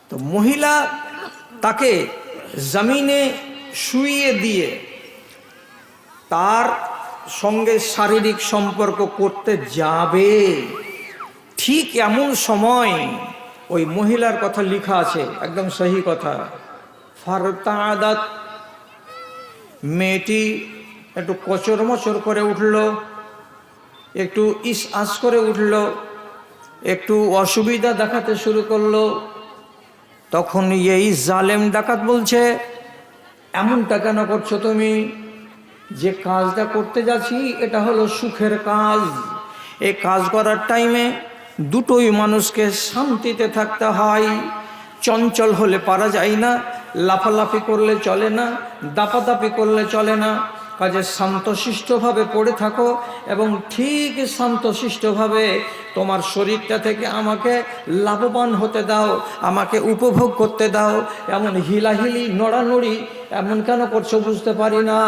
তো মহিলা তাকে জমিনে শুইয়ে দিয়ে তার সঙ্গে শারীরিক সম্পর্ক করতে যাবে, ঠিক এমন সময় ওই মহিলার কথা লেখা আছে, একদম সহি কথা, ফারতাদাত, মেয়েটি একটু কচর মচর করে উঠল, একটু ইস আস করে উঠল, একটু অসুবিধা দেখাতে শুরু করলো। তখন এই জালেম ডাকাত বলছে, এমনটা কেন করছো তুমি? যে কাজটা করতে যাচ্ছি এটা হলো সুখের কাজ। এই কাজ করার টাইমে দুটোই মানুষকে শান্তিতে থাকতে হয়। চঞ্চল হলে পারা যায় না, লাফালাফি করলে চলে না, দাপাদাপি করলে চলে না। কাজে শান্তশিষ্টভাবে পড়ে থাকো এবং ঠিক শান্তশিষ্টভাবে তোমার শরীরটা থেকে আমাকে লাভবান হতে দাও, আমাকে উপভোগ করতে দাও। এমন হিলাহিলি নড়ানড়ি এমন কেন করছো বুঝতে পারি না।